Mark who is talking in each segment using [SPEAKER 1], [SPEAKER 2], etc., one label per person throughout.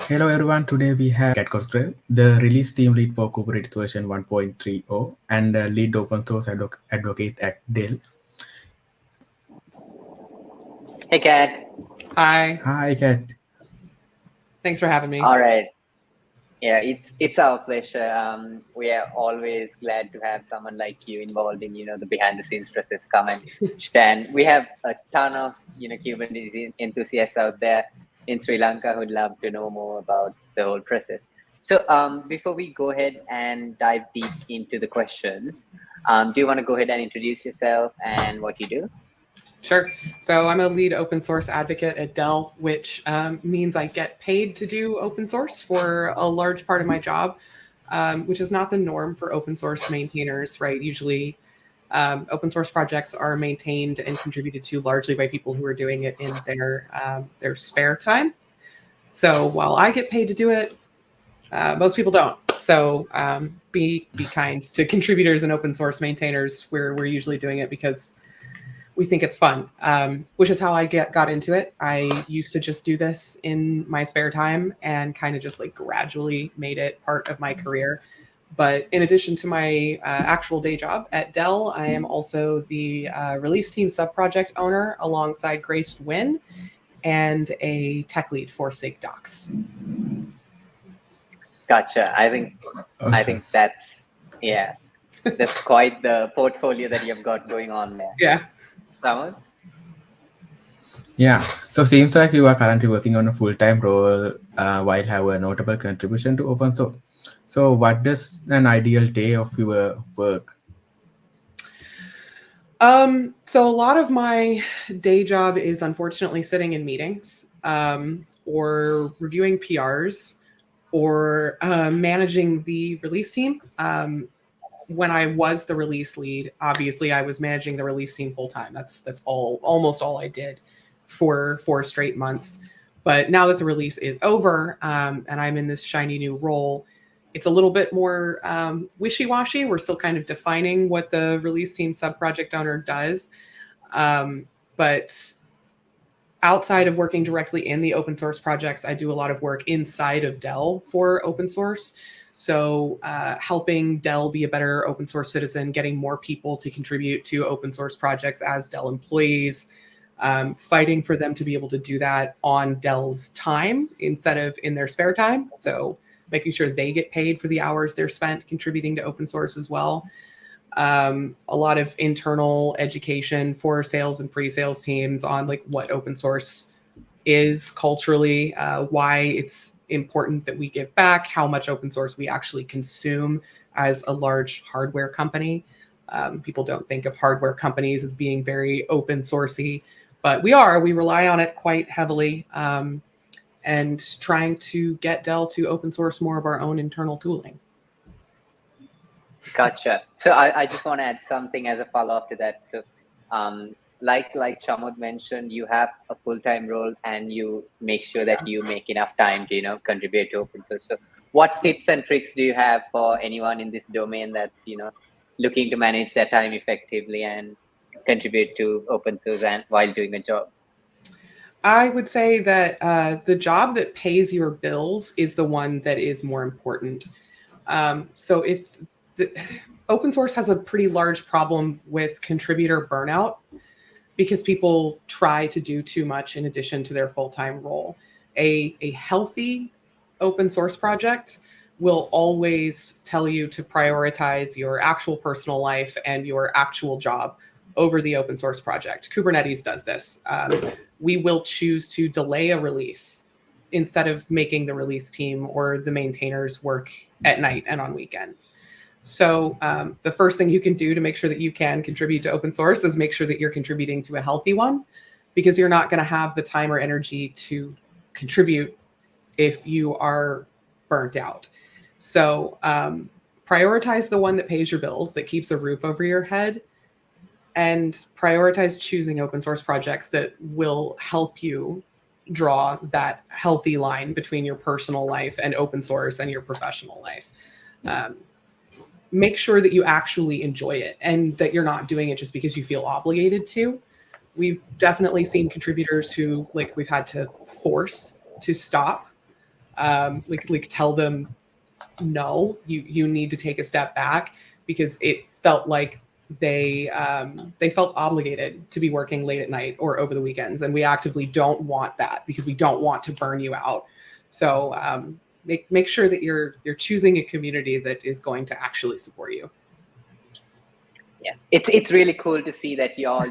[SPEAKER 1] Hello everyone, today we have Kat Cosgrove, the release team lead for Kubernetes version 1.30 and lead open source advocate at Dell.
[SPEAKER 2] Hey, Kat.
[SPEAKER 3] Hi,
[SPEAKER 1] Hi Kat.
[SPEAKER 3] thanks for having me.
[SPEAKER 2] All right. Yeah, it's our pleasure. We are always glad to have someone like you involved in the behind the scenes process. Come and share. We have a ton of Kubernetes enthusiasts out there in Sri Lanka who'd love to know more about the whole process. So before we go ahead and dive deep into the questions, do you want to go ahead and introduce yourself and what you do?
[SPEAKER 3] Sure. So I'm a lead open source advocate at Dell, which means I get paid to do open source for a large part of my job, which is not the norm for open source maintainers, right? Usually open source projects are maintained and contributed to largely by people who are doing it in their spare time. So while I get paid to do it, most people don't. So be kind to contributors and open source maintainers. We're usually doing it because we think it's fun, which is how I got into it. I used to just do this in my spare time and kind of just like gradually made it part of my career. But in addition to my actual day job at Dell, I am also the release team subproject owner alongside Grace Wynn and a tech lead for SIG Docs.
[SPEAKER 2] Gotcha. I think that's quite the portfolio that you've got going on there.
[SPEAKER 3] Yeah.
[SPEAKER 2] Samad?
[SPEAKER 1] Yeah, so seems like you are currently working on a full-time role while have a notable contribution to open source. So what does an ideal day of your work?
[SPEAKER 3] So a lot of my day job is unfortunately sitting in meetings or reviewing PRs or managing the release team. When I was the release lead, obviously I was managing the release team full time. That's almost all I did for 4 straight months. But now that the release is over and I'm in this shiny new role, it's a little bit more wishy-washy. We're still kind of defining what the release team subproject owner does. But outside of working directly in the open source projects, I do a lot of work inside of Dell for open source. So helping Dell be a better open source citizen, getting more people to contribute to open source projects as Dell employees, fighting for them to be able to do that on Dell's time instead of in their spare time. So making sure they get paid for the hours they're spent contributing to open source as well. A lot of internal education for sales and pre-sales teams on like what open source is culturally, why it's important that we give back, how much open source we actually consume as a large hardware company. People don't think of hardware companies as being very open sourcey, but we rely on it quite heavily, and trying to get Dell to open source more of our own internal tooling.
[SPEAKER 2] Gotcha. So I just want to add something as a follow-up to that. So like Chamud mentioned, you have a full-time role and you make sure that you make enough time to contribute to open source. So what tips and tricks do you have for anyone in this domain that's looking to manage their time effectively and contribute to open source and while doing the job?
[SPEAKER 3] I would say that the job that pays your bills is the one that is more important. So if open source has a pretty large problem with contributor burnout because people try to do too much in addition to their full-time role. A healthy open source project will always tell you to prioritize your actual personal life and your actual job over the open source project. Kubernetes does this. We will choose to delay a release instead of making the release team or the maintainers work at night and on weekends. So the first thing you can do to make sure that you can contribute to open source is make sure that you're contributing to a healthy one, because you're not going to have the time or energy to contribute if you are burnt out. So prioritize the one that pays your bills, that keeps a roof over your head, and prioritize choosing open source projects that will help you draw that healthy line between your personal life and open source and your professional life. Make sure that you actually enjoy it and that you're not doing it just because you feel obligated to. We've definitely seen contributors who we've had to force to stop like tell them, no, you need to take a step back, because it felt like they felt obligated to be working late at night or over the weekends, and we actively don't want that because we don't want to burn you out. So make sure that you're choosing a community that is going to actually support you.
[SPEAKER 2] Yeah, it's really cool to see that you all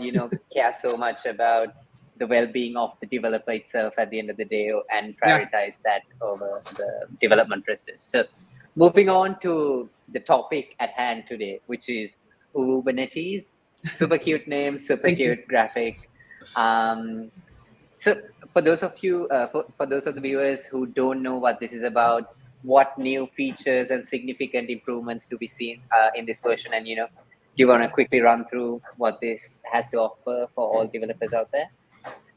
[SPEAKER 2] care so much about the well-being of the developer itself at the end of the day, and prioritize that over the development process. So moving on to the topic at hand today, which is Uwubernetes. Super cute name, super cute graphic. So for those of you, for those of the viewers who don't know what this is about, what new features and significant improvements do we see in this version? And do you want to quickly run through what this has to offer for all developers out there?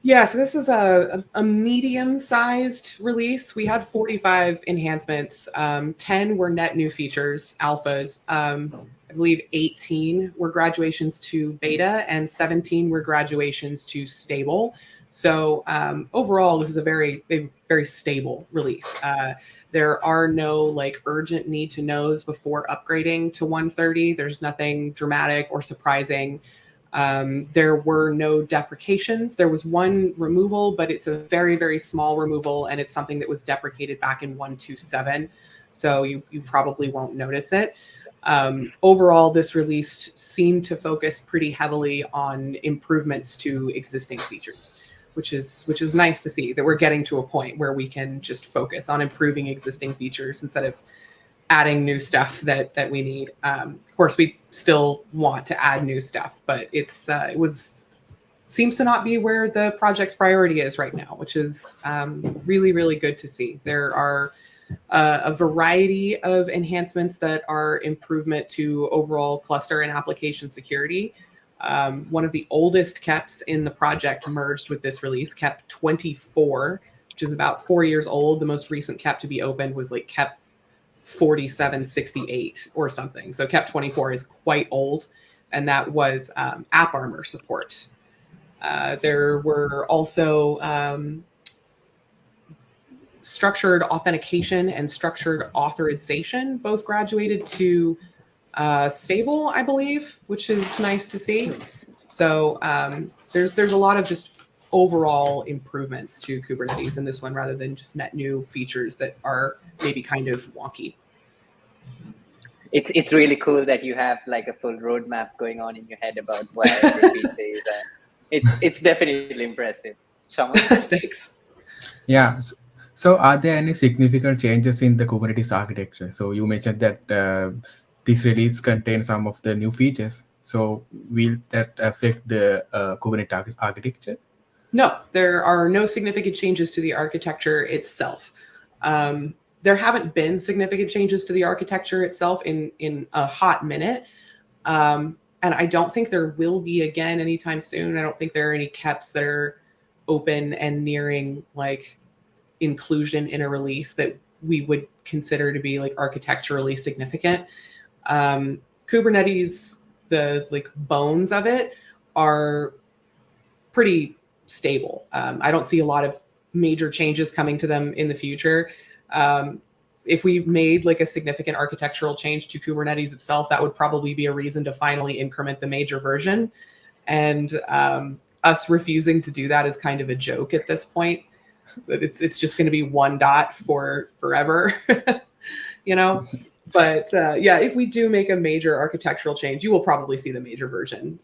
[SPEAKER 3] Yeah, so this is a medium-sized release. We had 45 enhancements. 10 were net new features, alphas. I believe 18 were graduations to beta, and 17 were graduations to stable. So overall, this is a very, very stable release. There are no like urgent need to knows before upgrading to 1.30. There's nothing dramatic or surprising. There were no deprecations. There was one removal, but it's a very, very small removal, and it's something that was deprecated back in 1.27. So you probably won't notice it. Overall, this release seemed to focus pretty heavily on improvements to existing features, which is nice to see that we're getting to a point where we can just focus on improving existing features instead of adding new stuff that we need. Of course, we still want to add new stuff, but it seems to not be where the project's priority is right now, which is really, really good to see. There are a variety of enhancements that are improvement to overall cluster and application security. One of the oldest KEPs in the project merged with this release, KEP 24, which is about 4 years old. The most recent KEP to be opened was like KEP 4768 or something. So KEP 24 is quite old, and that was AppArmor support. There were also structured authentication and structured authorization, both graduated to stable, I believe, which is nice to see. So there's a lot of just overall improvements to Kubernetes in this one, rather than just net new features that are maybe kind of wonky.
[SPEAKER 2] It's really cool that you have like a full roadmap going on in your head about what every feature is. It's definitely impressive. Shaman?
[SPEAKER 3] Thanks.
[SPEAKER 1] Yeah. So are there any significant changes in the Kubernetes architecture? So you mentioned that this release contains some of the new features. So will that affect the Kubernetes architecture?
[SPEAKER 3] No, there are no significant changes to the architecture itself. There haven't been significant changes to the architecture itself in a hot minute. And I don't think there will be again anytime soon. I don't think there are any KEPs that are open and nearing like inclusion in a release that we would consider to be like architecturally significant. Kubernetes, the like bones of it are pretty stable. I don't see a lot of major changes coming to them in the future. If we made like a significant architectural change to Kubernetes itself, that would probably be a reason to finally increment the major version. And us refusing to do that is kind of a joke at this point. It's just going to be one dot for forever, you know? But yeah, if we do make a major architectural change, you will probably see the major version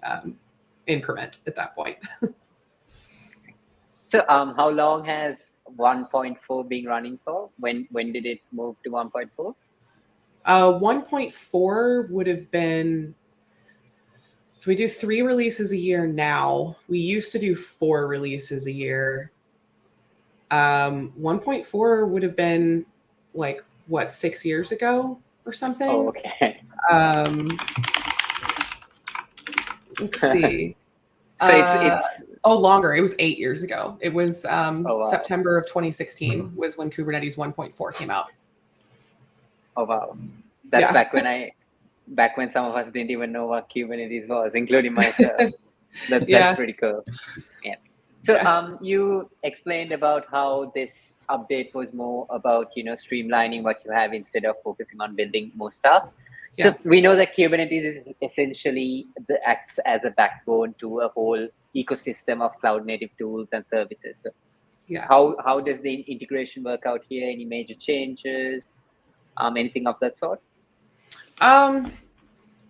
[SPEAKER 3] increment at that point.
[SPEAKER 2] So how long has 1.4 been running for? When did it move to 1.4?
[SPEAKER 3] 1.4 would have been, so we do 3 releases a year now. We used to do 4 releases a year. 1.4 would have been like, what, 6 years ago or something?
[SPEAKER 2] Oh, okay.
[SPEAKER 3] Let's see.
[SPEAKER 2] So it's
[SPEAKER 3] longer. It was 8 years ago. It was
[SPEAKER 2] wow.
[SPEAKER 3] September of 2016 was when Kubernetes 1.4 came out.
[SPEAKER 2] Oh wow, that's back when some of us didn't even know what Kubernetes was, including myself. That's pretty cool. Yeah. So
[SPEAKER 3] Yeah.
[SPEAKER 2] you explained about how this update was more about, streamlining what you have instead of focusing on building more stuff. So
[SPEAKER 3] Yeah.
[SPEAKER 2] we know that Kubernetes is essentially acts as a backbone to a whole ecosystem of cloud native tools and services. So
[SPEAKER 3] Yeah.
[SPEAKER 2] how does the integration work out here? Any major changes? Anything of that sort?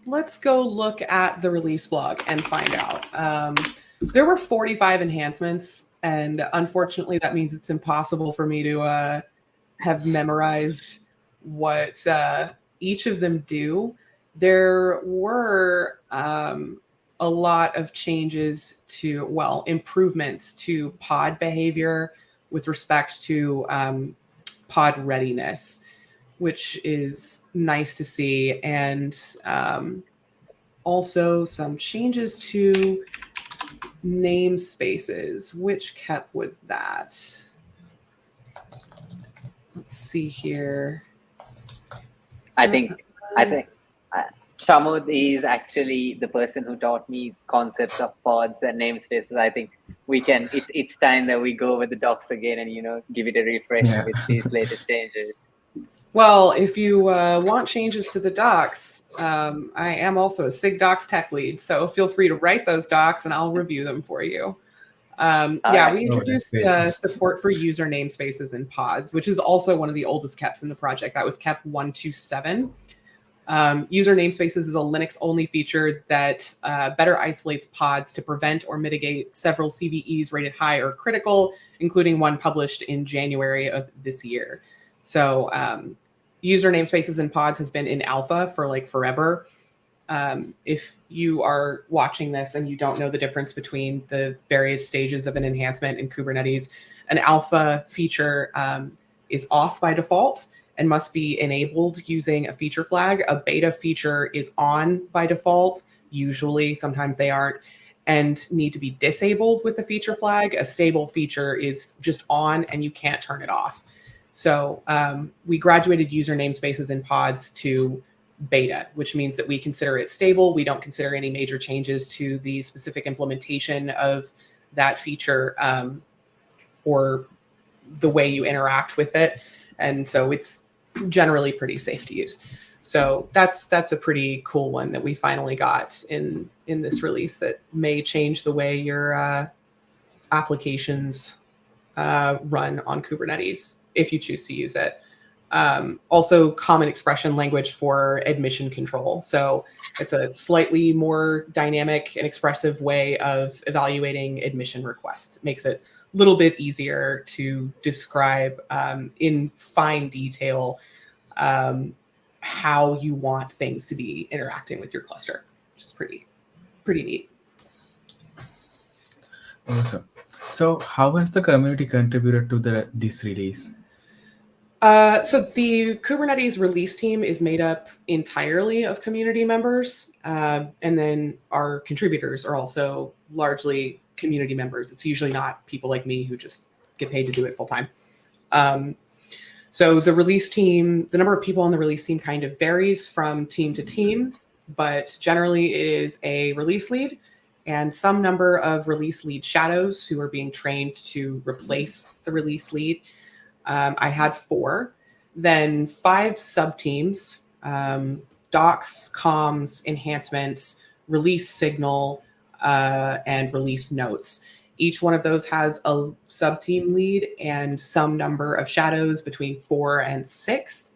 [SPEAKER 3] Let's go look at the release blog and find out. So there were 45 enhancements, and unfortunately, that means it's impossible for me to have memorized what each of them do. There were a lot of changes to, well, improvements to pod behavior with respect to pod readiness, which is nice to see. And also some changes to namespaces. Which kept was that? Let's see here.
[SPEAKER 2] I think I think Shamud is actually the person who taught me concepts of pods and namespaces. I think we can. It's time that we go over the docs again and give it a refresh
[SPEAKER 1] Yeah.
[SPEAKER 2] with these latest changes.
[SPEAKER 3] Well, if you want changes to the docs, I am also a SIG docs tech lead, so feel free to write those docs and I'll review them for you.
[SPEAKER 2] All
[SPEAKER 3] Yeah,
[SPEAKER 2] right.
[SPEAKER 3] we
[SPEAKER 1] Oh, that's
[SPEAKER 3] introduced
[SPEAKER 1] great.
[SPEAKER 3] support for user namespaces in pods, which is also one of the oldest KEPs in the project. That was KEP 127. User namespaces is a Linux-only feature that better isolates pods to prevent or mitigate several CVEs rated high or critical, including one published in January of this year. So user namespaces in pods has been in alpha for like forever. If you are watching this and you don't know the difference between the various stages of an enhancement in Kubernetes, an alpha feature is off by default and must be enabled using a feature flag. A beta feature is on by default, usually, sometimes they aren't, and need to be disabled with the feature flag. A stable feature is just on and you can't turn it off. So we graduated user namespaces in pods to beta, which means that we consider it stable. We don't consider any major changes to the specific implementation of that feature or the way you interact with it. And so it's generally pretty safe to use. So that's a pretty cool one that we finally got in this release that may change the way your applications run on Kubernetes if you choose to use it. Also common expression language for admission control. So it's a slightly more dynamic and expressive way of evaluating admission requests. It makes it a little bit easier to describe in fine detail how you want things to be interacting with your cluster, which is pretty neat.
[SPEAKER 1] Awesome. So, how has the community contributed to this release?
[SPEAKER 3] So the Kubernetes release team is made up entirely of community members, and then our contributors are also largely community members. It's usually not people like me who just get paid to do it full time. So the release team, the number of people on the release team kind of varies from team to team, but generally it is a release lead and some number of release lead shadows who are being trained to replace the release lead. I had 4, then 5 sub-teams, docs, comms, enhancements, release signal, and release notes. Each one of those has a sub-team lead and some number of shadows between 4 and 6.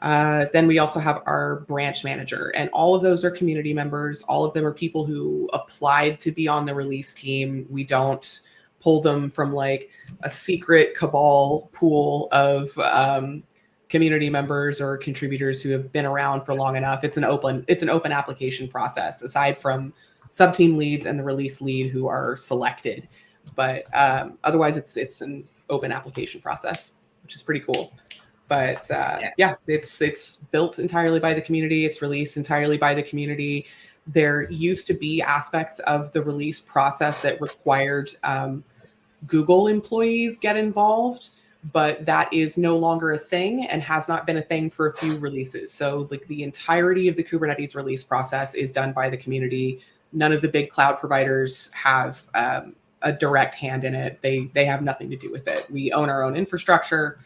[SPEAKER 3] Then we also have our branch manager, and all of those are community members. All of them are people who applied to be on the release team. We don't pull them from like a secret cabal pool of community members or contributors who have been around for long enough. It's an open application process, aside from sub-team leads and the release lead who are selected. But otherwise, it's an open application process, which is pretty cool. But yeah, it's built entirely by the community. It's released entirely by the community. There used to be aspects of the release process that required Google employees get involved, but that is no longer a thing and has not been a thing for a few releases. So like the entirety of the Kubernetes release process is done by the community. None of the big cloud providers have a direct hand in it. They have nothing to do with it. We own our own infrastructure.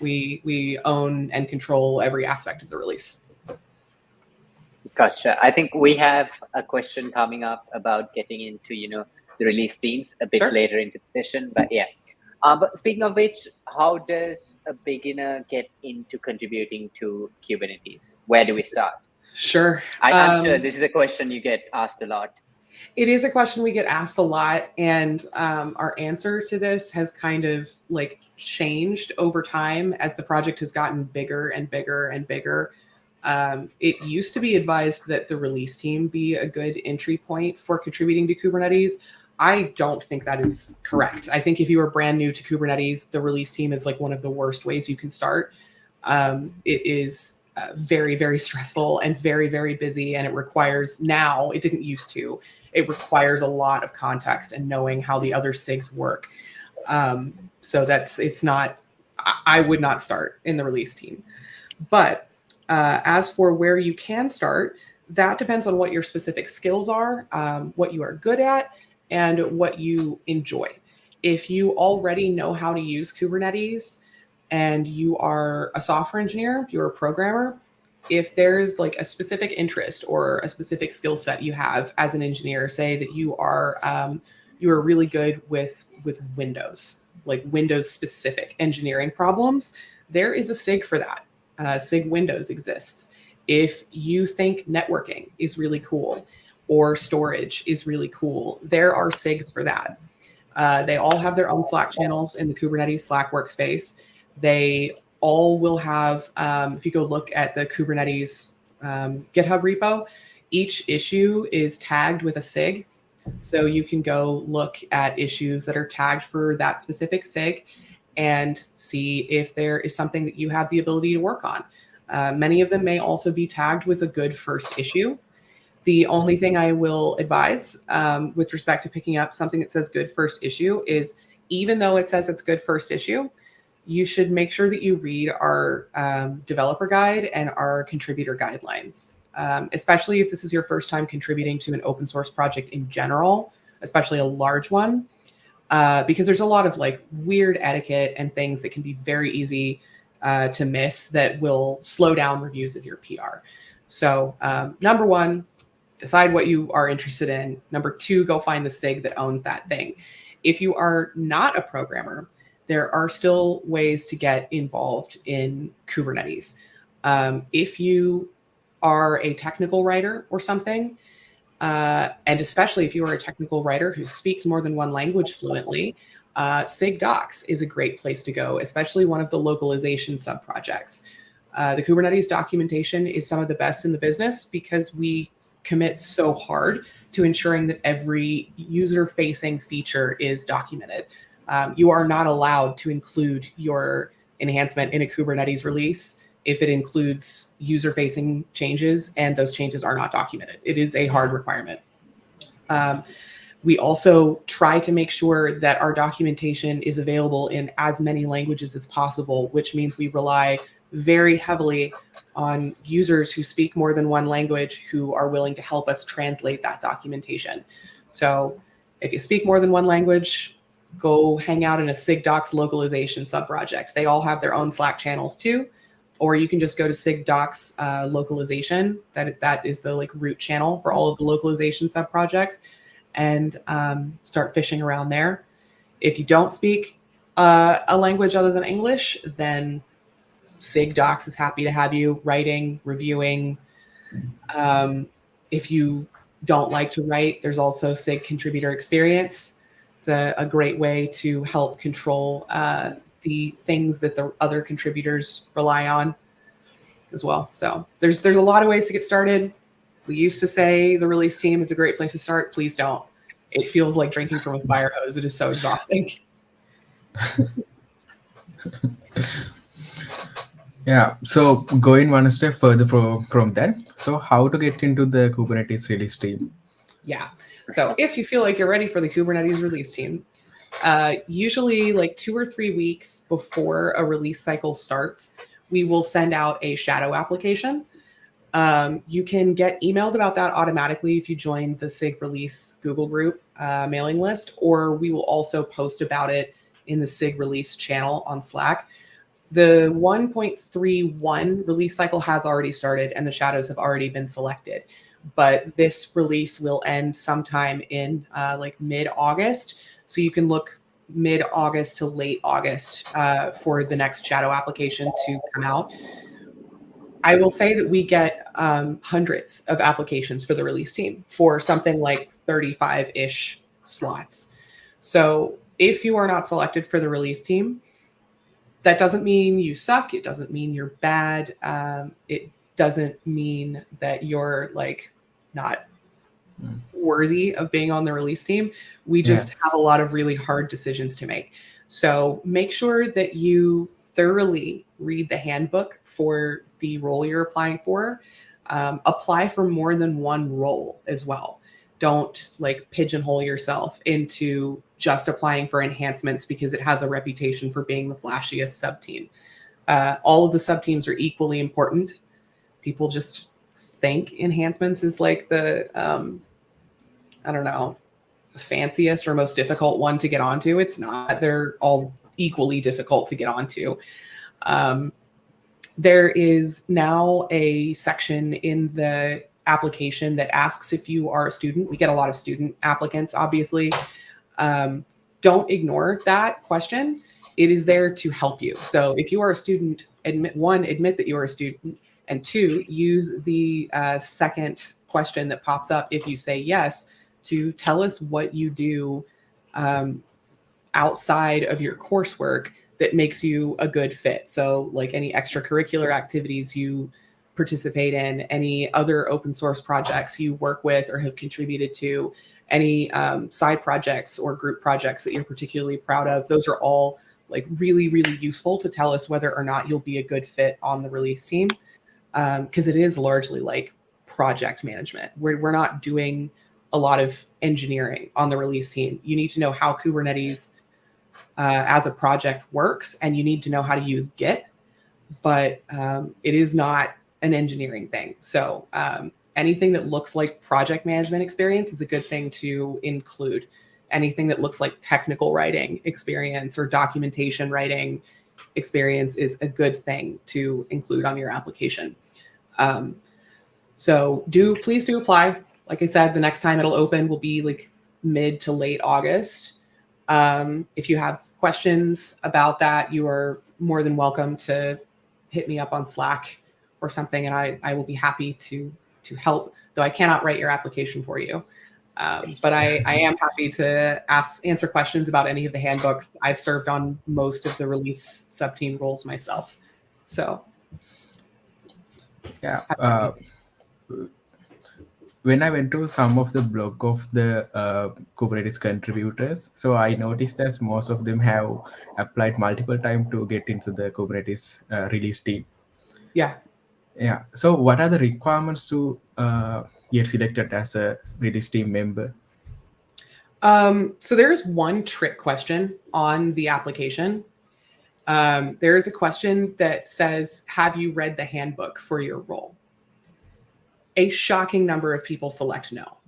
[SPEAKER 3] We own and control every aspect of the release.
[SPEAKER 2] Gotcha. I think we have a question coming up about getting into, the release teams a bit
[SPEAKER 3] Sure.
[SPEAKER 2] later into the session, but yeah. But speaking of which, how does a beginner get into contributing to Kubernetes? Where do we start?
[SPEAKER 3] Sure.
[SPEAKER 2] I'm sure this is a question you get asked a lot.
[SPEAKER 3] It is a question we get asked a lot, and our answer to this has kind of like changed over time as the project has gotten bigger and bigger and bigger. It used to be advised that the release team be a good entry point for contributing to Kubernetes. I don't think that is correct. I think if you are brand new to Kubernetes, the release team is like one of the worst ways you can start. It is very, very stressful and very, very busy, and it requires now, it didn't used to, it requires a lot of context and knowing how the other SIGs work. So it's not, I would not start in the release team. But as for where you can start, that depends on what your specific skills are, what you are good at, and what you enjoy. If you already know how to use Kubernetes and you are a software engineer, you're a programmer, if there's like a specific interest or a specific skill set you have as an engineer, say that you are really good with Windows, like Windows specific engineering problems, there is a SIG for that. SIG Windows exists. If you think networking is really cool or storage is really cool, there are SIGs for that. They all have their own Slack channels in the Kubernetes Slack workspace. They all will have, if you go look at the Kubernetes GitHub repo, each issue is tagged with a SIG. So you can go look at issues that are tagged for that specific SIG and see if there is something that you have the ability to work on. Many of them may also be tagged with a good first issue. The only thing I will advise with respect to picking up something that says good first issue is, even though it says it's good first issue, you should make sure that you read our developer guide and our contributor guidelines, especially if this is your first time contributing to an open source project in general, especially a large one, because there's a lot of like weird etiquette and things that can be very easy to miss that will slow down reviews of your PR. So number one, decide what you are interested in. Number two, go find the SIG that owns that thing. If you are not a programmer, there are still ways to get involved in Kubernetes. If you are a technical writer or something, and especially if you are a technical writer who speaks more than one language fluently, SIG Docs is a great place to go, especially one of the localization subprojects. The Kubernetes documentation is some of the best in the business because we commit so hard to ensuring that every user-facing feature is documented. You are not allowed to include your enhancement in a Kubernetes release if it includes user-facing changes and those changes are not documented. It is a hard requirement. We also try to make sure that our documentation is available in as many languages as possible, which means we rely very heavily on users who speak more than one language who are willing to help us translate that documentation. So if you speak more than one language, go hang out in a SIG Docs localization subproject. They all have their own Slack channels too, or you can just go to SIG Docs localization. That is the like root channel for all of the localization subprojects, and start fishing around there. If you don't speak a language other than English, then SIG Docs is happy to have you writing, reviewing. If you don't like to write, there's also SIG Contributor Experience. It's a great way to help control the things that the other contributors rely on as well. So there's a lot of ways to get started. We used to say the release team is a great place to start. Please don't. It feels like drinking from a fire hose. It is so exhausting.
[SPEAKER 1] Yeah, so going one step further from that, so how to get into the Kubernetes release team?
[SPEAKER 3] Yeah, so if you feel like you're ready for the Kubernetes release team, usually like 2 or 3 weeks before a release cycle starts, we will send out a shadow application. You can get emailed about that automatically if you join the SIG release Google group mailing list, or we will also post about it in the SIG release channel on Slack. The 1.31 release cycle has already started and the shadows have already been selected, but this release will end sometime in like mid-August. So you can look mid-August to late August for the next shadow application to come out. I will say that we get hundreds of applications for the release team for something like 35-ish slots. So if you are not selected for the release team, that doesn't mean you suck. It doesn't mean you're bad. It doesn't mean that you're like not worthy of being on the release team. We just have a lot of really hard decisions to make. So make sure that you thoroughly read the handbook for the role you're applying for. Apply for more than one role as well. Don't like pigeonhole yourself into just applying for enhancements because it has a reputation for being the flashiest subteam. All of the subteams are equally important. People just think enhancements is like the, I don't know, fanciest or most difficult one to get onto. It's not. They're all equally difficult to get onto. There is now a section in the application that asks if you are a student. We get a lot of student applicants, obviously. Don't ignore that question. It is there to help you. So if you are a student, admit that you are a student, and two, use the second question that pops up if you say yes to tell us what you do outside of your coursework that makes you a good fit. So like any extracurricular activities you participate in, any other open source projects you work with or have contributed to, any side projects or group projects that you're particularly proud of. Those are all like really, really useful to tell us whether or not you'll be a good fit on the release team. Because it is largely like project management. We're not doing a lot of engineering on the release team. You need to know how Kubernetes as a project works, and you need to know how to use Git, but it is not an engineering thing. So anything that looks like project management experience is a good thing to include. Anything that looks like technical writing experience or documentation writing experience is a good thing to include on your application. So please do apply. Like I said, the next time it'll open will be like mid to late August. If you have questions about that, you are more than welcome to hit me up on Slack or something, and I will be happy to help, though I cannot write your application for you. But I am happy to answer questions about any of the handbooks. I've served on most of the release subteam roles myself. So
[SPEAKER 1] yeah. When I went to some of the blog of the Kubernetes contributors, so I noticed that most of them have applied multiple times to get into the Kubernetes release team.
[SPEAKER 3] Yeah.
[SPEAKER 1] Yeah. So what are the requirements to get selected as a release team member?
[SPEAKER 3] So there's one trick question on the application. There is a question that says, have you read the handbook for your role? A shocking number of people select no.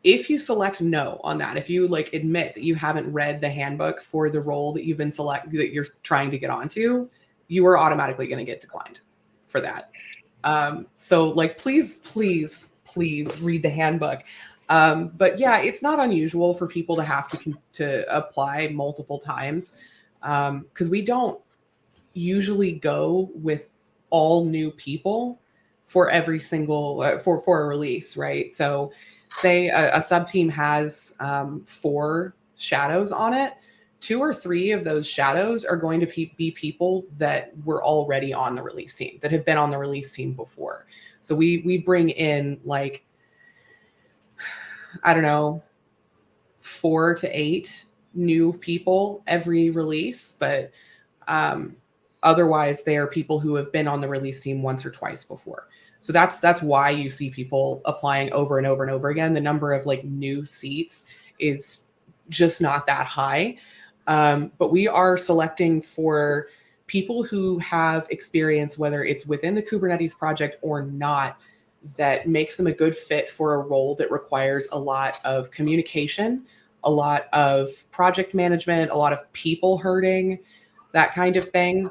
[SPEAKER 3] If you select no on that, if you like admit that you haven't read the handbook for the role that you've been that you're trying to get onto, you are automatically going to get declined for that. So like, please read the handbook. But yeah, it's not unusual for people to have to apply multiple times because we don't usually go with all new people for every single for a release, right? So say a sub-team has 4 shadows on it, 2 or 3 of those shadows are going to be people that were already on the release team, that have been on the release team before. So we bring in like, I don't know, 4 to 8 new people every release, but otherwise they are people who have been on the release team once or twice before. So that's why you see people applying over and over and over again. The number of like new seats is just not that high. But we are selecting for people who have experience, whether it's within the Kubernetes project or not, that makes them a good fit for a role that requires a lot of communication, a lot of project management, a lot of people herding, that kind of thing.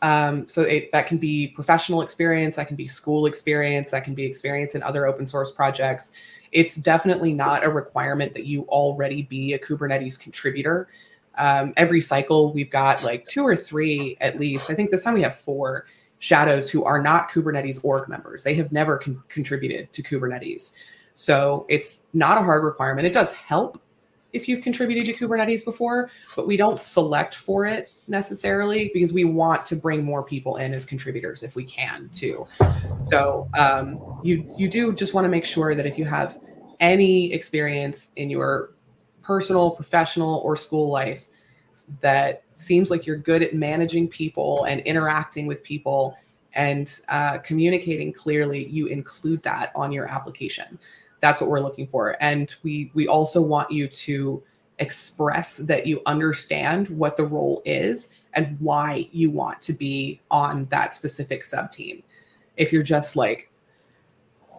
[SPEAKER 3] That can be professional experience, that can be school experience, that can be experience in other open source projects. It's definitely not a requirement that you already be a Kubernetes contributor. Every cycle, we've got like 2 or 3 at least. I think this time we have 4 shadows who are not Kubernetes org members. They have never contributed to Kubernetes. So it's not a hard requirement. It does help if you've contributed to Kubernetes before, but we don't select for it necessarily because we want to bring more people in as contributors if we can too. So you do just want to make sure that if you have any experience in your personal, professional, or school life that seems like you're good at managing people and interacting with people and communicating clearly, you include that on your application. That's what we're looking for. And we also want you to express that you understand what the role is and why you want to be on that specific sub-team. If you're just like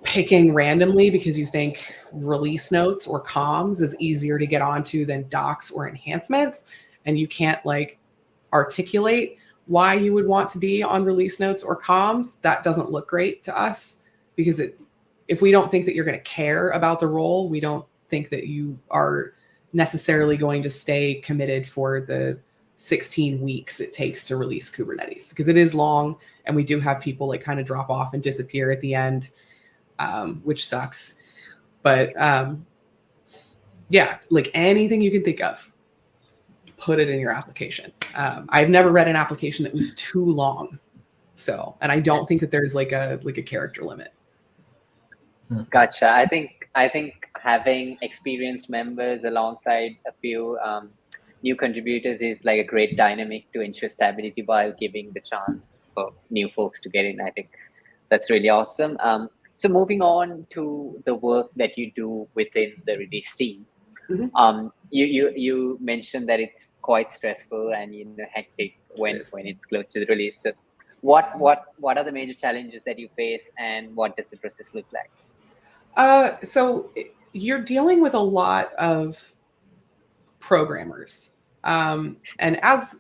[SPEAKER 3] picking randomly because you think release notes or comms is easier to get onto than docs or enhancements, and you can't like articulate why you would want to be on release notes or comms, that doesn't look great to us, because if we don't think that you're going to care about the role, we don't think that you are necessarily going to stay committed for the 16 weeks it takes to release Kubernetes, because it is long and we do have people like kind of drop off and disappear at the end, which sucks. But yeah, like anything you can think of, put it in your application. I've never read an application that was too long. So, and I don't think that there's like a character limit.
[SPEAKER 2] Gotcha. I think having experienced members alongside a few new contributors is like a great dynamic to ensure stability while giving the chance for new folks to get in. I think that's really awesome. So moving on to the work that you do within the release team. Mm-hmm. You mentioned that it's quite stressful and hectic when it's close to the release. So what are the major challenges that you face, and what does the process look like?
[SPEAKER 3] So you're dealing with a lot of programmers. And as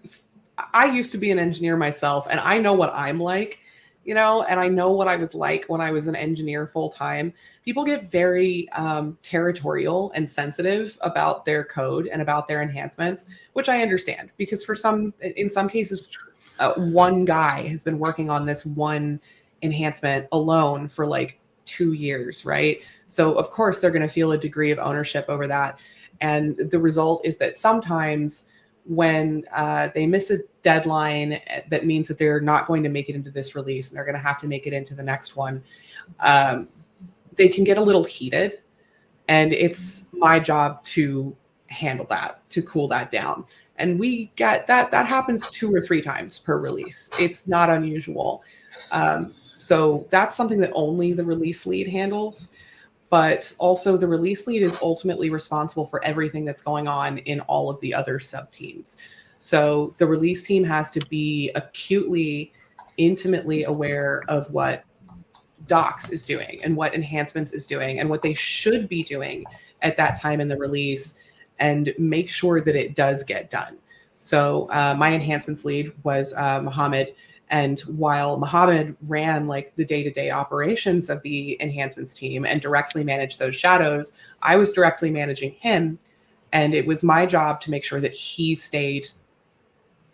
[SPEAKER 3] I used to be an engineer myself, and I know what I'm like, and I know what I was like when I was an engineer full time. People get very territorial and sensitive about their code and about their enhancements, which I understand, because in some cases, one guy has been working on this one enhancement alone for like 2 years, right? So of course they're going to feel a degree of ownership over that. And the result is that sometimes when they miss a deadline, that means that they're not going to make it into this release and they're going to have to make it into the next one. They can get a little heated, and it's my job to handle that, to cool that down. And we get that happens 2 or 3 times per release. It's not unusual. So that's something that only the release lead handles. But also the release lead is ultimately responsible for everything that's going on in all of the other sub-teams. So the release team has to be acutely, intimately aware of what docs is doing and what enhancements is doing and what they should be doing at that time in the release, and make sure that it does get done. So my enhancements lead was Mohammed. And while Mohammed ran like the day-to-day operations of the enhancements team and directly managed those shadows, I was directly managing him. And it was my job to make sure that he stayed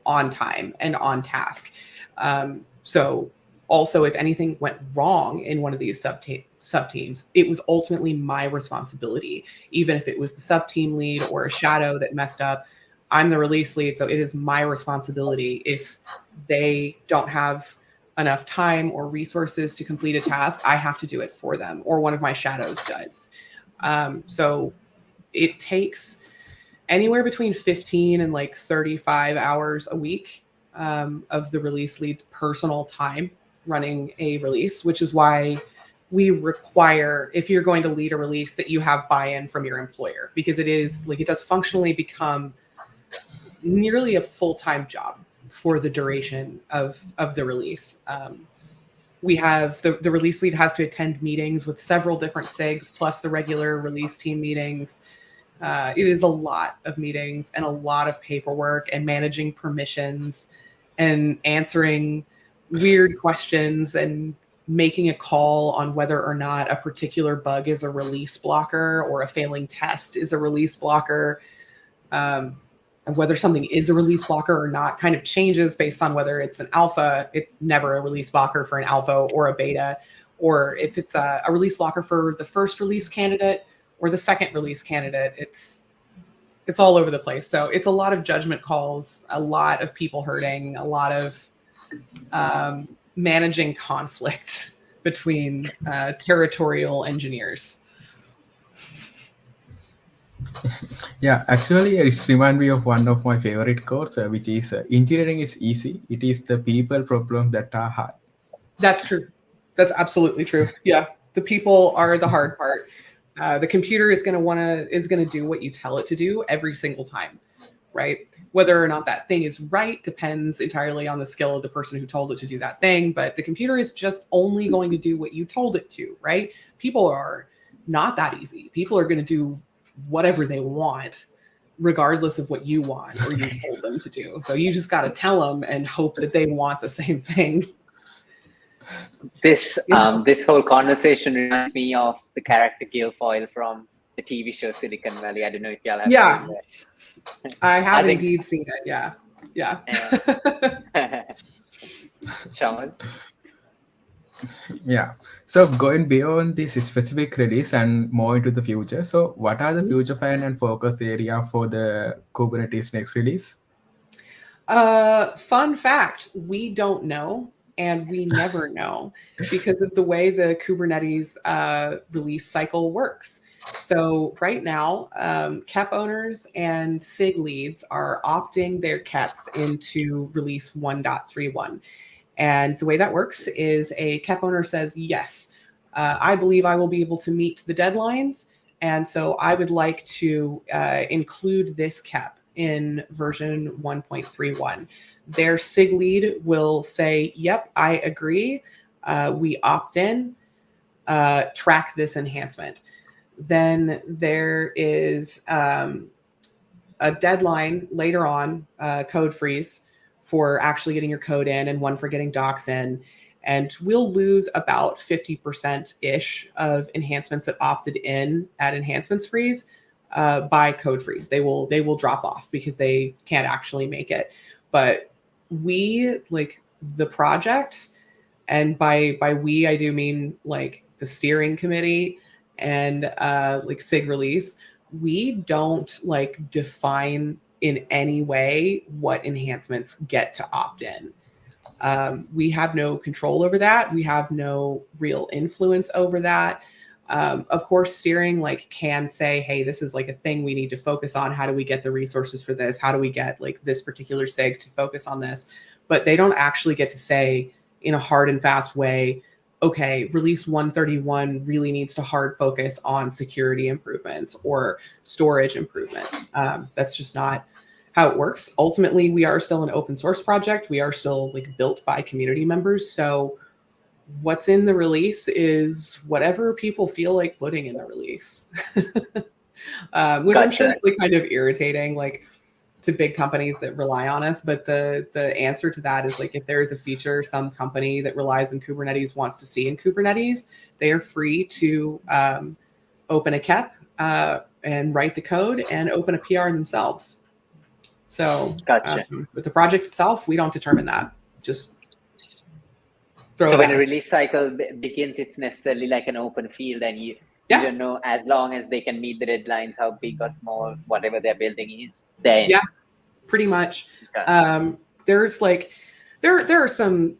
[SPEAKER 3] on time and on task. So also, if anything went wrong in one of these sub-teams, it was ultimately my responsibility. Even if it was the sub-team lead or a shadow that messed up, I'm the release lead, so it is my responsibility. If they don't have enough time or resources to complete a task, I have to do it for them, or one of my shadows does. So it takes anywhere between 15 and like 35 hours a week of the release lead's personal time running a release, which is why we require, if you're going to lead a release, that you have buy-in from your employer, because it is like, it does functionally become nearly a full-time job for the duration of the release. We have the release lead has to attend meetings with several different SIGs plus the regular release team meetings. It is a lot of meetings and a lot of paperwork and managing permissions and answering weird questions and making a call on whether or not a particular bug is a release blocker or a failing test is a release blocker. And whether something is a release blocker or not kind of changes based on whether it's an alpha. It's never a release blocker for an alpha or a beta, or if it's a release blocker for the first release candidate or the second release candidate. It's all over the place. So it's a lot of judgment calls, a lot of people hurting, a lot of managing conflict between territorial engineers.
[SPEAKER 1] Yeah, actually, it reminds me of one of my favorite quotes, which is engineering is easy. It is the people problem that are hard.
[SPEAKER 3] That's true. That's absolutely true. Yeah, the people are the hard part. The computer is going to do what you tell it to do every single time, right? Whether or not that thing is right depends entirely on the skill of the person who told it to do that thing. But the computer is just only going to do what you told it to, right? People are not that easy. People are going to do whatever they want, regardless of what you want or you told them to do. So you just got to tell them and hope that they want the same thing.
[SPEAKER 2] This whole conversation reminds me of the character Guilfoyle from the TV show Silicon Valley. I don't know if y'all have seen that.
[SPEAKER 3] I have indeed seen it. Yeah.
[SPEAKER 2] Shaman?
[SPEAKER 1] Yeah. So going beyond this specific release and more into the future. So what are the future plan and focus area for the Kubernetes next release?
[SPEAKER 3] Fun fact, we don't know. And we never know because of the way the Kubernetes release cycle works. So right now, KEP owners and SIG leads are opting their KEPs into release 1.31. And the way that works is a KEP owner says, yes, I believe I will be able to meet the deadlines. And so I would like to include this KEP in version 1.31. Their SIG lead will say, yep, I agree. We opt in, track this enhancement. Then there is a deadline later on, code freeze for actually getting your code in and one for getting docs in. And we'll lose about 50%-ish of enhancements that opted in at enhancements freeze by code freeze. They will drop off because they can't actually make it. But we, like the project, and by we I do mean like the steering committee and like SIG release, we don't like define in any way what enhancements get to opt in. We have no control over that. We have no real influence over that. Of course, steering like can say, hey, this is like a thing we need to focus on. How do we get the resources for this? How do we get like this particular SIG to focus on this? But they don't actually get to say in a hard and fast way, okay, release 131 really needs to hard focus on security improvements or storage improvements. That's just not how it works. Ultimately, we are still an open source project. We are still like built by community members. So what's in the release is whatever people feel like putting in the release, which I'm sure is like kind of irritating, like to big companies that rely on us. But the answer to that is like, if there is a feature some company that relies on Kubernetes wants to see in Kubernetes, they are free to open a KEP and write the code and open a PR themselves. So with the project itself, we don't determine that. Just
[SPEAKER 2] so when a release cycle begins, it's necessarily like an open field, and you don't know, as long as they can meet the deadlines, how big or small whatever they're building is. Then
[SPEAKER 3] pretty much. There's like there are some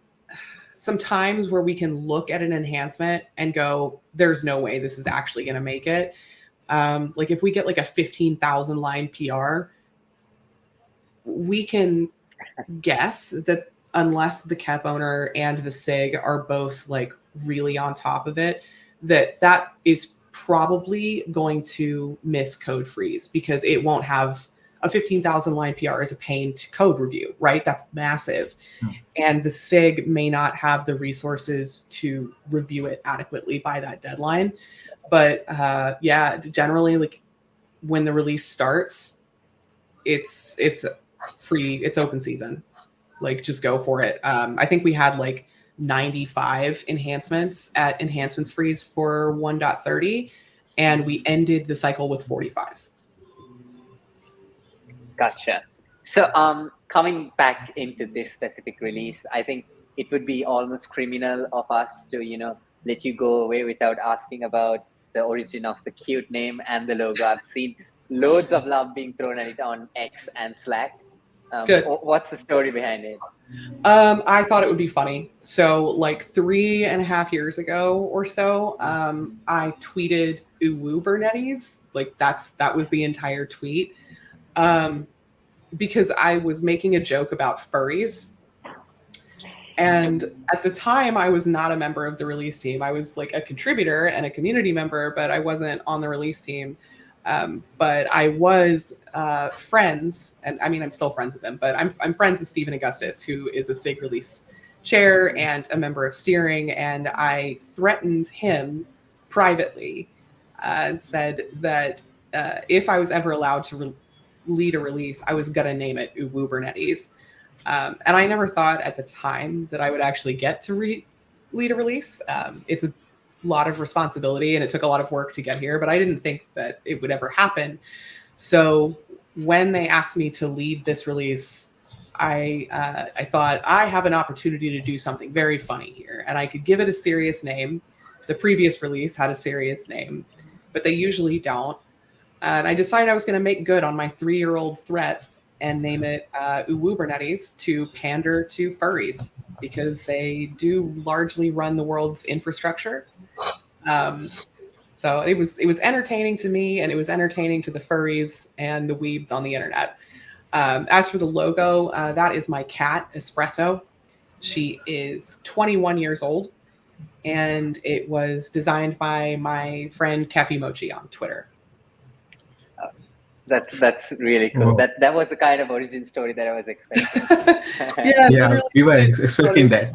[SPEAKER 3] times where we can look at an enhancement and go, there's no way this is actually going to make it. Like if we get like a 15,000 line PR, we can guess that unless the KEP owner and the SIG are both like really on top of it, that is probably going to miss code freeze because it won't have a 15,000 line PR is a pain to code review, right? That's massive. And the SIG may not have the resources to review it adequately by that deadline. But yeah, generally, like when the release starts, it's free, it's open season. Like just go for it. I think we had like 95 enhancements at enhancements freeze for 1.30, and we ended the cycle with 45.
[SPEAKER 2] Gotcha. So, coming back into this specific release, I think it would be almost criminal of us to, let you go away without asking about the origin of the cute name and the logo. I've seen loads of love being thrown at it on X and Slack.
[SPEAKER 3] Good.
[SPEAKER 2] What's the story behind it?
[SPEAKER 3] I thought it would be funny. So like 3.5 years ago or so, I tweeted Uwubernetes. Like that was the entire tweet. Because I was making a joke about furries. And at the time, I was not a member of the release team. I was like a contributor and a community member, but I wasn't on the release team. But I was friends, and I mean, I'm still friends with him, but I'm friends with Stephen Augustus, who is a SIG release chair and a member of steering. And I threatened him privately and said that if I was ever allowed to lead a release, I was going to name it Uwubernetes. And I never thought at the time that I would actually get to lead a release. It's a lot of responsibility and it took a lot of work to get here, but I didn't think that it would ever happen. So when they asked me to lead this release, I thought I have an opportunity to do something very funny here, and I could give it a serious name. The previous release had a serious name, but they usually don't. And I decided I was going to make good on my 3-year-old threat and name it Uwubernetes to pander to furries, because they do largely run the world's infrastructure. So it was entertaining to me, and it was entertaining to the furries and the weebs on the internet. As for the logo, that is my cat, Espresso. She is 21 years old, and it was designed by my friend Kefi Mochi on Twitter.
[SPEAKER 2] That's really cool.
[SPEAKER 1] Wow.
[SPEAKER 2] That was the kind of origin story that I was expecting.
[SPEAKER 1] Yeah, we were expecting that.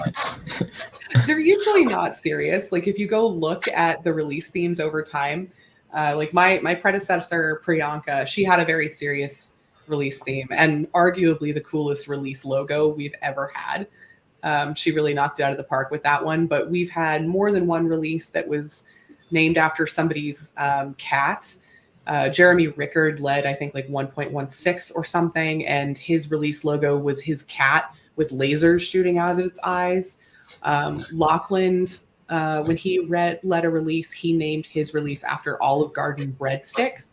[SPEAKER 3] They're usually not serious. Like if you go look at the release themes over time, like my predecessor Priyanka, she had a very serious release theme and arguably the coolest release logo we've ever had. She really knocked it out of the park with that one. But we've had more than one release that was named after somebody's cat. Jeremy Rickard led, I think, like 1.16 or something, and his release logo was his cat with lasers shooting out of its eyes. Lachlan, when he led a release, he named his release after Olive Garden breadsticks.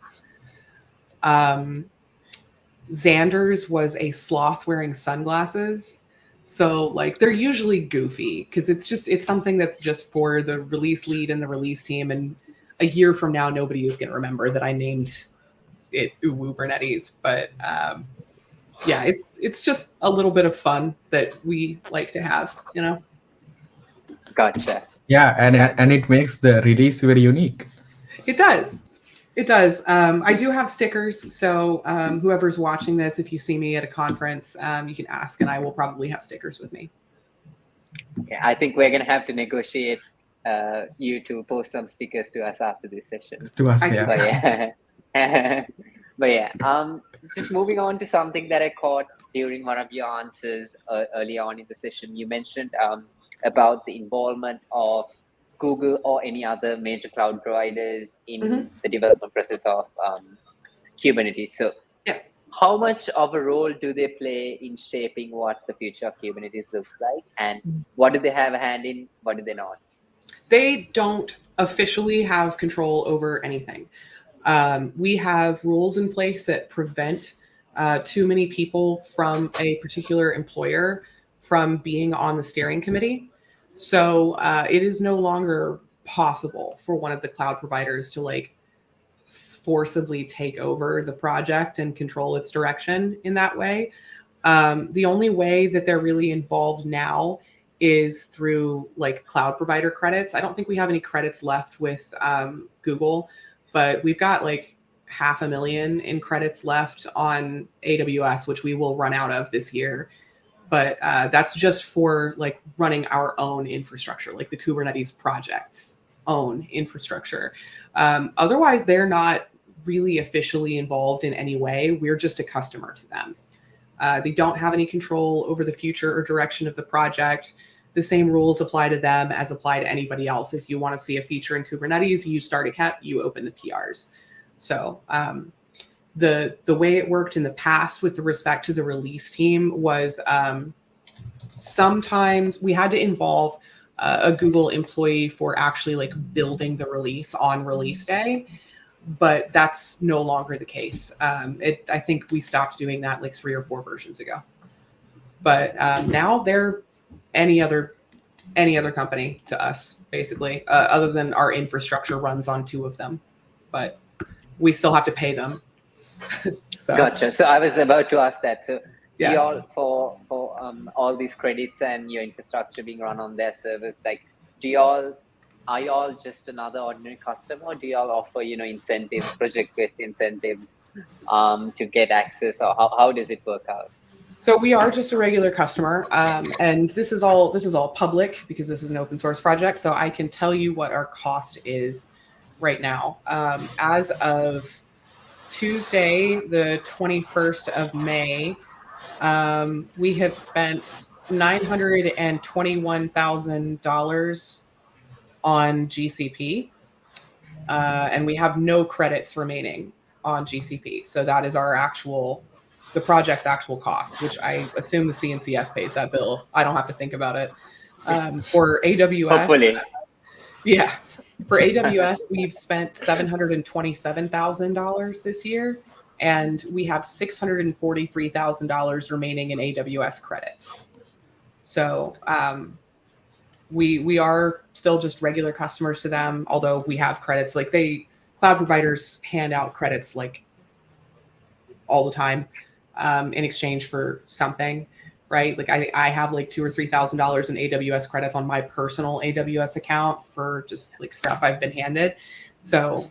[SPEAKER 3] Xander's was a sloth wearing sunglasses. So like they're usually goofy because it's something that's just for the release lead and the release team, and a year from now, nobody is going to remember that I named it Uwubernetes. But yeah, it's just a little bit of fun that we like to have, you know?
[SPEAKER 2] Gotcha.
[SPEAKER 1] Yeah, and it makes the release very unique.
[SPEAKER 3] It does. It does. I do have stickers. So whoever's watching this, if you see me at a conference, you can ask, and I will probably have stickers with me.
[SPEAKER 2] Yeah, I think we're going to have to negotiate you to post some stickers to us after this session.
[SPEAKER 1] To us, yeah.
[SPEAKER 2] But yeah, just moving on to something that I caught during one of your answers early on in the session. You mentioned about the involvement of Google or any other major cloud providers in the development process of Kubernetes. So
[SPEAKER 3] yeah.
[SPEAKER 2] How much of a role do they play in shaping what the future of Kubernetes looks like? And what do they have a hand in? What do they not?
[SPEAKER 3] They don't officially have control over anything. We have rules in place that prevent too many people from a particular employer from being on the steering committee. So it is no longer possible for one of the cloud providers to like forcibly take over the project and control its direction in that way. The only way that they're really involved now is through like cloud provider credits. I don't think we have any credits left with Google, but we've got like $500,000 in credits left on AWS, which we will run out of this year. But that's just for like running our own infrastructure, like the Kubernetes project's own infrastructure. Otherwise, they're not really officially involved in any way. We're just a customer to them. They don't have any control over the future or direction of the project. The same rules apply to them as apply to anybody else. If you want to see a feature in Kubernetes, you start a cat, you open the PRs. So the way it worked in the past with respect to the release team was sometimes we had to involve a Google employee for actually like building the release on release day, but that's no longer the case. I think we stopped doing that like 3 or 4 versions ago. But now they're any other company to us, basically, other than our infrastructure runs on 2 of them, but we still have to pay them. So.
[SPEAKER 2] Gotcha. So I was about to ask that. So
[SPEAKER 3] yeah.
[SPEAKER 2] Do y'all for all these credits and your infrastructure being run on their servers, like are y'all just another ordinary customer, or do y'all offer incentives, project-based incentives to get access, or how does it work out?
[SPEAKER 3] So we are just a regular customer, and this is all public because this is an open source project. So I can tell you what our cost is right now. As of Tuesday, the 21st of May, we have spent $921,000 on GCP, and we have no credits remaining on GCP. So that is the project's actual cost, which I assume the CNCF pays that bill. I don't have to think about it. For AWS,
[SPEAKER 2] hopefully.
[SPEAKER 3] Yeah. For AWS, we've spent $727,000 this year, and we have $643,000 remaining in AWS credits. So we are still just regular customers to them, although we have credits. Like cloud providers hand out credits like all the time in exchange for something. Right? Like I have like $2,000 or $3,000 in AWS credits on my personal AWS account for just like stuff I've been handed. So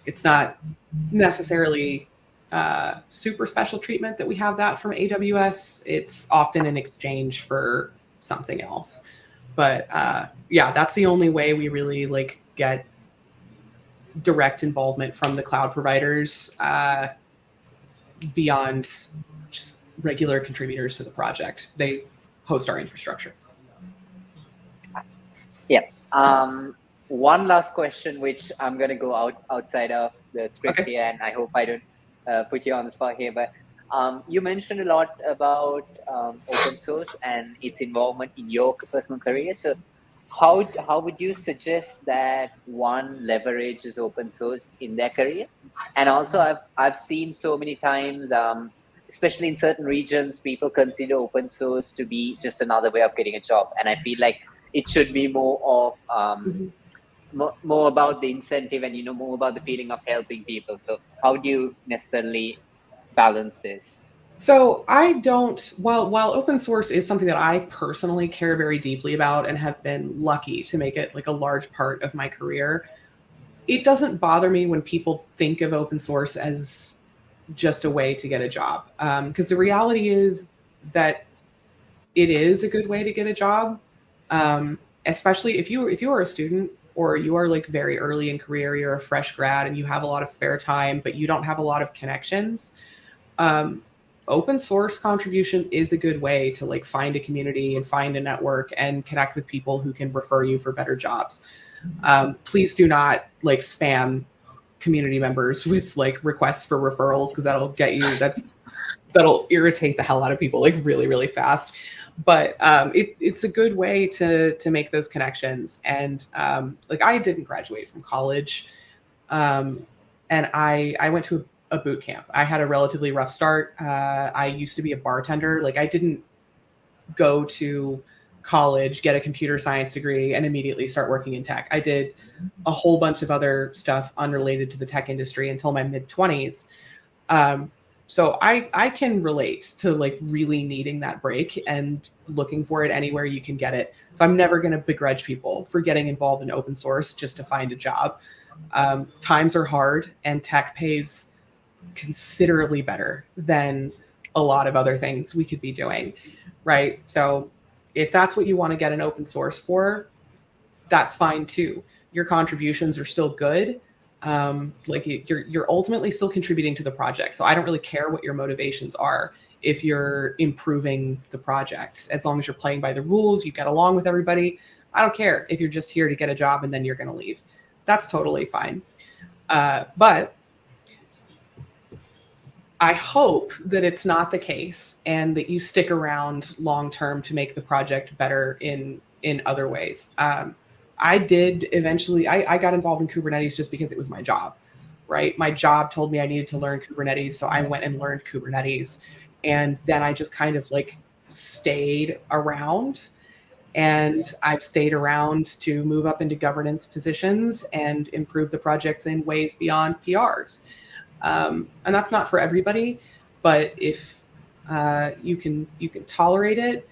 [SPEAKER 3] it's not necessarily super special treatment that we have that from AWS. It's often in exchange for something else. But yeah, that's the only way we really like get direct involvement from the cloud providers beyond just regular contributors to the project. They host our infrastructure.
[SPEAKER 2] Yeah. One last question, which I'm going to go outside of the script here, and I hope I don't put you on the spot here. But you mentioned a lot about open source and its involvement in your personal career. So how would you suggest that one leverages open source in their career? And also, I've seen so many times, especially in certain regions, people consider open source to be just another way of getting a job. And I feel like it should be more of more about the incentive and more about the feeling of helping people. So how do you necessarily balance this?
[SPEAKER 3] So I don't, while open source is something that I personally care very deeply about and have been lucky to make it like a large part of my career, it doesn't bother me when people think of open source as just a way to get a job. Because the reality is that it is a good way to get a job, especially if you are a student or you are like very early in career, you're a fresh grad and you have a lot of spare time, but you don't have a lot of connections. Open source contribution is a good way to like find a community and find a network and connect with people who can refer you for better jobs. Please do not like spam community members with like requests for referrals, because that'll irritate the hell out of people like really, really fast. But it's a good way to make those connections. And like I didn't graduate from college, and I went to a boot camp. I had a relatively rough start. I used to be a bartender. Like I didn't go to college, get a computer science degree, and immediately start working in tech. I did a whole bunch of other stuff unrelated to the tech industry until my mid-20s. So I can relate to like really needing that break and looking for it anywhere you can get it. So I'm never going to begrudge people for getting involved in open source just to find a job. Times are hard, and tech pays considerably better than a lot of other things we could be doing, right? So if that's what you want to get an open source for, that's fine too. Your contributions are still good. Like you're ultimately still contributing to the project. So I don't really care what your motivations are if you're improving the project. As long as you're playing by the rules, you get along with everybody. I don't care if you're just here to get a job and then you're going to leave. That's totally fine. But I hope that it's not the case and that you stick around long term to make the project better in other ways. I did eventually, I got involved in Kubernetes just because it was my job, right? My job told me I needed to learn Kubernetes, so I went and learned Kubernetes. And then I just kind of like stayed around, and I've stayed around to move up into governance positions and improve the projects in ways beyond PRs. And that's not for everybody, but if you can tolerate it,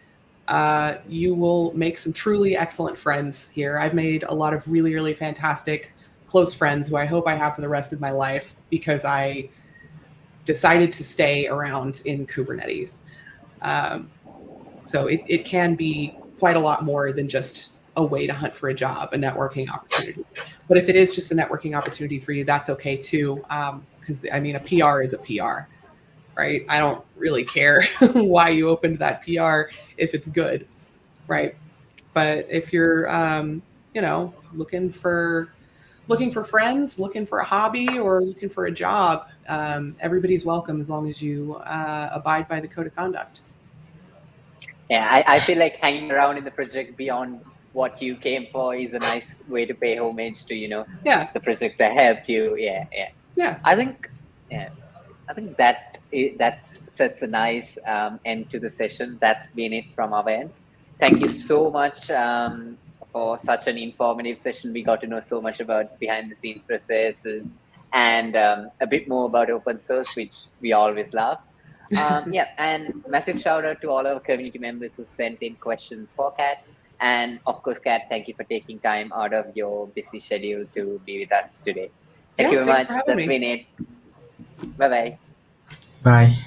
[SPEAKER 3] you will make some truly excellent friends here. I've made a lot of really, really fantastic close friends who I hope I have for the rest of my life because I decided to stay around in Kubernetes. So it can be quite a lot more than just a way to hunt for a job, a networking opportunity. But if it is just a networking opportunity for you, that's okay too. Because I mean, a PR is a PR, right? I don't really care why you opened that PR if it's good, right? But if you're, looking for friends, looking for a hobby, or looking for a job, everybody's welcome as long as you abide by the code of conduct.
[SPEAKER 2] Yeah, I feel like hanging around in the project beyond what you came for is a nice way to pay homage to,
[SPEAKER 3] Yeah.
[SPEAKER 2] the project that helped you.
[SPEAKER 3] Yeah.
[SPEAKER 2] I think that sets a nice end to the session. That's been it from our end. Thank you so much for such an informative session. We got to know so much about behind the scenes processes and a bit more about open source, which we always love. And massive shout out to all our community members who sent in questions for Kat. And of course, Kat, thank you for taking time out of your busy schedule to be with us today. Thank you very
[SPEAKER 3] Thanks
[SPEAKER 2] much.
[SPEAKER 3] for having
[SPEAKER 2] That's
[SPEAKER 3] me.
[SPEAKER 2] been it. Bye bye.
[SPEAKER 1] Bye.